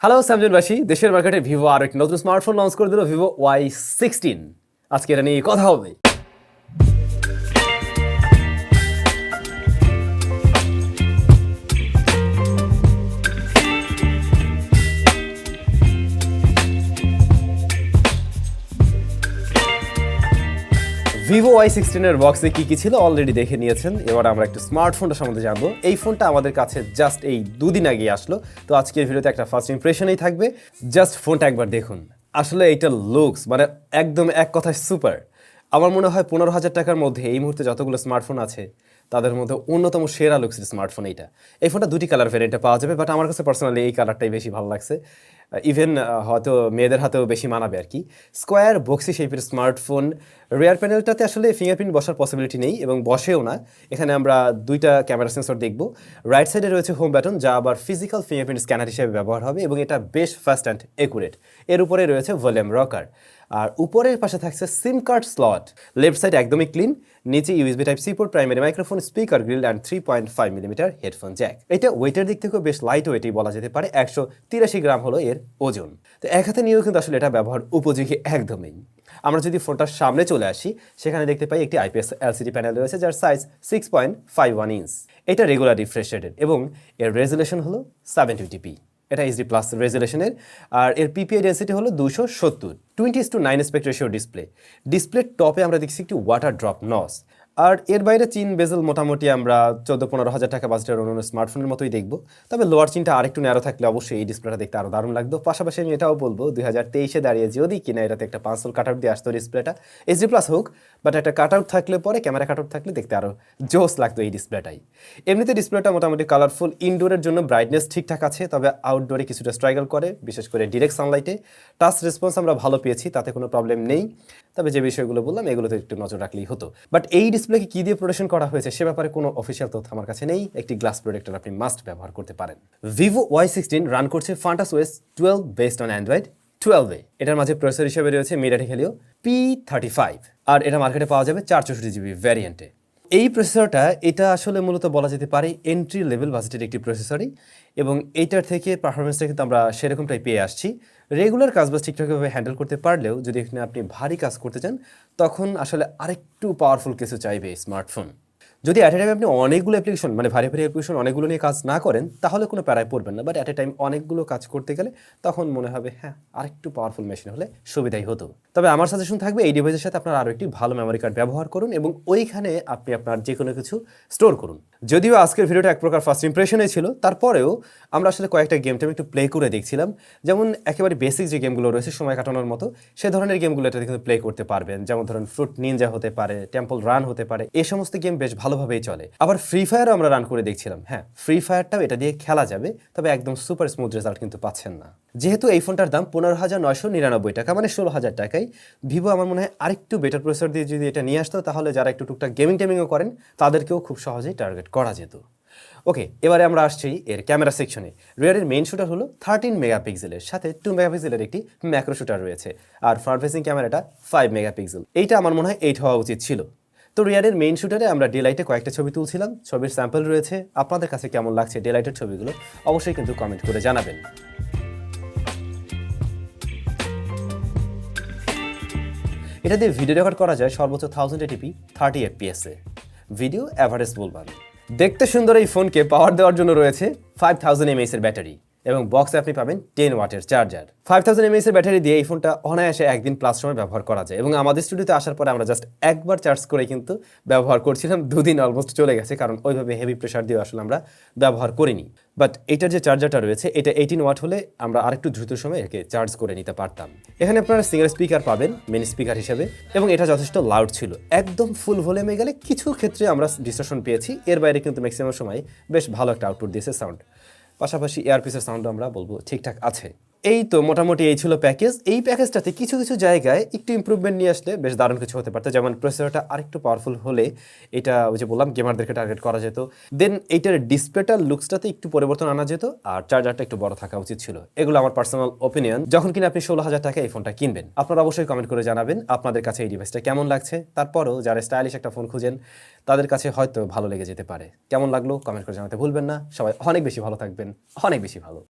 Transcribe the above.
Hello স্যামজনবাসী, দেশের মার্কেটে Vivo আর একটি নতুন স্মার্টফোন লঞ্চ করে দিল, ভিভো Y16। আজকে এটা নিয়ে কথা হবে। ভিভো Y16 এর বক্সে কি কি ছিল অলরেডি দেখে নিয়েছেন। এবার আমরা একটু স্মার্টফোনটা সম্বন্ধে জানবো। এই ফোনটা আমাদের কাছে জাস্ট এই দুদিন আগে আসলো, তো আজকের ভিডিওতে একটা ফার্স্ট ইমপ্রেশনই থাকবে। জাস্ট ফোনটা একবার দেখুন। আসলে এইটা লুকস মানে একদম এক কথায় সুপার। আমার মনে হয় 15,000 টাকার মধ্যে এই মুহূর্তে যতগুলো স্মার্টফোন আছে তাদের মধ্যে অন্যতম সেরা লুকসের স্মার্টফোন এইটা। এই ফোনটা দুটি কালার ভ্যারিয়েন্টে পাওয়া যাবে, বাট আমার কাছে পার্সোনালি এই কালারটাই বেশি ভালো লাগছে। ইভেন হয়তো মেয়েদের হাতেও বেশি মানাবে আর কি। স্কোয়ার বক্সি শেপের স্মার্টফোন। রেয়ার প্যানেলটাতে আসলে ফিঙ্গারপ্রিন্ট বসার পসিবিলিটি নেই এবং বসেও না। এখানে আমরা দুইটা ক্যামেরা সেন্সর দেখব। রাইট সাইডে রয়েছে হোম বাটন, যা আবার ফিজিক্যাল ফিঙ্গারপ্রিন্ট স্ক্যানার হিসেবে ব্যবহার হবে এবং এটা বেশ ফাস্ট অ্যান্ড একুরেট। এর উপরে রয়েছে ভলিউম রকার, আর উপরের পাশে থাকছে SIM card slot. Left side একদমই ক্লিন, নিচে USB type C port, primary microphone, speaker grille and 3.5 millimetre headphone jack. এটা ওয়েটের দিক থেকেও বেশ লাইট ওয়েটই বলা যেতে পারে। 183 গ্রাম হলো এর ওজন। তো এক হাতে নিয়েও কিন্তু আসলে এটা ব্যবহার উপযোগী একদমই। আমরা যদি ফোনটার সামনে চলে আসি, সেখানে দেখতে পাই একটি IPS LCD প্যানেল রয়েছে, যার সাইজ 6.51 ইঞ্চ। এটা রেগুলার রিফ্রেশ রেটের এবং এর রেজুলেশন হলো 720p। এটা HD+ রেজুলেশনের, আর এর PPI ডেন্সিটি হলো 270। 20:9 অ্যাসপেক্ট রেশিও ডিসপ্লে টপে আমরা দেখছি একটি ওয়াটার ড্রপ নস। আর এর বাইরে চিন বেজেল মোটামুটি আমরা 14-15 হাজার টাকা বাজেটের অন্য স্মার্টফোনের মতোই দেখব। তবে লোয়ার চিনটা আরেকটু ন্যারো থাকলে অবশ্যই এই ডিসপ্লেটা দেখতে আরও দারুণ লাগতো। পাশাপাশি আমি এটাও বলবো 2023-এ দাঁড়িয়ে যদি কিনা এটাতে একটা 5 কাট আউট দিয়ে আসতো ডিসপ্লেটা, HD+ হোক, বাট একটা কাট আউট থাকলে পরে ক্যামেরা কাট আউট থাকলে দেখতে আরও জোস লাগতো এই ডিসপ্লেটাই। এমনিতে ডিসপ্লেটা মোটামুটি কালারফুল। ইনডোরের জন্য ব্রাইটনেস ঠিকঠাক আছে, তবে আউটডোরে কিছুটা স্ট্রাগল করে, বিশেষ করে ডিরেক্ট সানলাইটে। টাচ রেসপন্স আমরা ভালো পেয়েছি, তাতে কোনো প্রবলেম নেই। তবে যে বিষয়গুলো বললাম এগুলোতে একটু নজর রাখলেই হতো। বাট এই ডিসপ্লেকে কী দিয়ে প্রোটেকশন করা হয়েছে সে ব্যাপারে কোনো অফিসিয়াল তথ্য আমার কাছে নেই। একটি গ্লাস প্রোটেক্টর আপনি মাস্ট ব্যবহার করতে পারেন। ভিভো Y16 রান করছে ফান্টাস OS 12 বেসড অন অ্যান্ড্রয়েড 12-এ। এটার মাঝে প্রসেসর হিসেবে রয়েছে মিডিয়াটেক হেলিও P35, আর এটা মার্কেটে পাওয়া যাবে 464GB ভ্যারিয়েন্টে। এই প্রসেসরটা এটা আসলে মূলত বলা যেতে পারে এন্ট্রি লেভেল বাজেটের একটি প্রসেসরই, এবং এইটার থেকে পারফরমেন্সটা কিন্তু আমরা সেরকমটাই পেয়ে আসছি। রেগুলার কাজবাজ ঠিকঠাকভাবে হ্যান্ডেল করতে পারলেও যদি এখানে আপনি ভারী কাজ করতে চান, তখন আসলে আরেকটু পাওয়ারফুল কিছু চাইবে স্মার্টফোন। যদি অ্যাট এ টাইম আপনি অনেকগুলো অ্যাপ্লিকেশন মানে ভারী অ্যাপ্লিকেশন অনেকগুলো নিয়ে কাজ না করেন, তাহলে কোনো প্যারায় পড়বেন না। বাট অ্যাট এ টাইম অনেকগুলো কাজ করতে গেলে তখন মনে হবে হ্যাঁ, আরেকটু পাওয়ারফুল মেশিন হলে সুবিধাই হতো। তবে আমার সাজেশন থাকবে এই ডিভাইসের সাথে আপনার আরও একটি ভালো মেমোরি কার্ড ব্যবহার করুন এবং ওইখানে আপনি আপনার যে কোনো কিছু স্টোর করুন। যদিও আজকের ভিডিওটা এক প্রকার ফার্স্ট ইমপ্রেশনে ছিল, তারপরেও আমরা আসলে কয়েকটা গেমটা একটু প্লে করে দেখছিলাম। যেমন একেবারে বেসিক যে গেমগুলো রয়েছে সময় কাটানোর মতো, সে ধরনের গেমগুলো এটাতে কিন্তু প্লে করতে পারবেন। যেমন ধরুন ফ্রুট নিনজা হতে পারে, টেম্পল রান হতে পারে, এই সমস্ত গেম বেশ ভালোভাবেই চলে। আবার ফ্রি ফায়ারও আমরা রান করে দেখছিলাম। হ্যাঁ, ফ্রি ফায়ারটাও এটা দিয়ে খেলা যাবে, তবে একদম সুপার স্মুথ রেজাল্ট কিন্তু পাচ্ছেন না। যেহেতু এই ফোনটার দাম 15,999 টাকা, মানে 16,000 টাকায়, ভিভো আমার মনে হয় আরেকটু বেটার প্রসেসর দিয়ে যদি এটা নিয়ে আসতো, তাহলে যারা একটু টুকটাক গেমিংও করেন তাদেরকেও খুব সহজেই টার্গেট করা যেত। ওকে, এবারে আমরা আসছি এর ক্যামেরা সেকশনে। রিয়ারের মেইন শুটার হলো 13 মেগাপিক্সেলের, সাথে 2 মেগাপিক্সেলের একটি ম্যাক্রো শুটার রয়েছে, আর ফ্রন্ট ফেসিং ক্যামেরাটা 5 মেগাপিক্সেল। এইটা আমার মনে হয় 8 হওয়া উচিত ছিল। তো রিয়ারের মেইন শুটারে আমরা ডেলাইটে কয়েকটা ছবি তুলছিলাম, ছবির স্যাম্পল রয়েছে। আপনাদের কাছে কেমন লাগছে ডেলাইটের ছবিগুলো অবশ্যই কিন্তু কমেন্ট করে জানাবেন। এটা দিয়ে ভিডিও রেকর্ড করা যায় সর্বোচ্চ 1080p 30 fps-এ। ভিডিও অ্যাভারেজ বলবান। দেখতে সুন্দর এই ফোনকে পাওয়ার দেওয়ার জন্য রয়েছে 5000 mAh এর ব্যাটারি, এবং বক্সে আপনি পাবেন 10 ওয়াটের চার্জার। 5000 mAh এর ব্যাটারি দিয়ে এই ফোনটা অনায়াসে একদিন প্লাস সময় ব্যবহার করা যায়, এবং আমাদের স্টুডিওতে আসার পরে আমরা জাস্ট একবার চার্জ করে কিন্তু ব্যবহার করছিলাম। 2 দিন অলমোস্ট চলে গেছে, কারণ ওইভাবে হেভি প্রেশার দিয়ে আসলে আমরা ব্যবহার করিনি। বাট এটার যে চার্জারটা রয়েছে এটা 18 ওয়াট হলে আমরা আরেকটু দ্রুত সময় একে চার্জ করে নিতে পারতাম। এখানে আপনারা সিঙ্গেল স্পিকার পাবেন মেন স্পিকার হিসেবে, এবং এটা যথেষ্ট লাউড ছিল। একদম ফুল ভলিউমে গেলে কিছু ক্ষেত্রে আমরা ডিস্টরশন পেয়েছি, এর বাইরে কিন্তু ম্যাক্সিমাম সময় বেশ ভালো একটা আউটপুট দিয়েছে সাউন্ড। পাশাপাশি এয়ারপিসের সাউন্ডও আমরা বলবো ঠিকঠাক আছে। এই তো মোটামুটি এই ছিল প্যাকেজ। এই প্যাকেজটাতে কিছু কিছু জায়গায় একটু ইমপ্রুভমেন্ট নিয়ে আসলে বেশ দারুণ কিছু হতে পারতো। যেমন প্রসেসরটা আরেকটু পাওয়ারফুল হলে এটা ওই যে বললাম গেমারদেরকে টার্গেট করা যেত। দেন এইটার ডিসপ্লেটার লুকসটাতে একটু পরিবর্তন আনা যেত, আর চার্জারটা একটু বড় থাকা উচিত ছিল। এগুলো আমার পার্সোনাল ওপিনিয়ন। যখন কিনা আপনি 16,000 টাকা এই ফোনটা কিনবেন, আপনারা অবশ্যই কমেন্ট করে জানাবেন আপনাদের কাছে এই ডিভাইসটা কেমন লাগছে। তারপরও যারা স্টাইলিশ একটা ফোন খুঁজেন তাদের কাছে হয়তো ভালো লেগে যেতে পারে। কেমন লাগলো কমেন্ট করে জানাতে ভুলবেন না। সবাই অনেক বেশি ভালো থাকবেন, অনেক বেশি ভালো।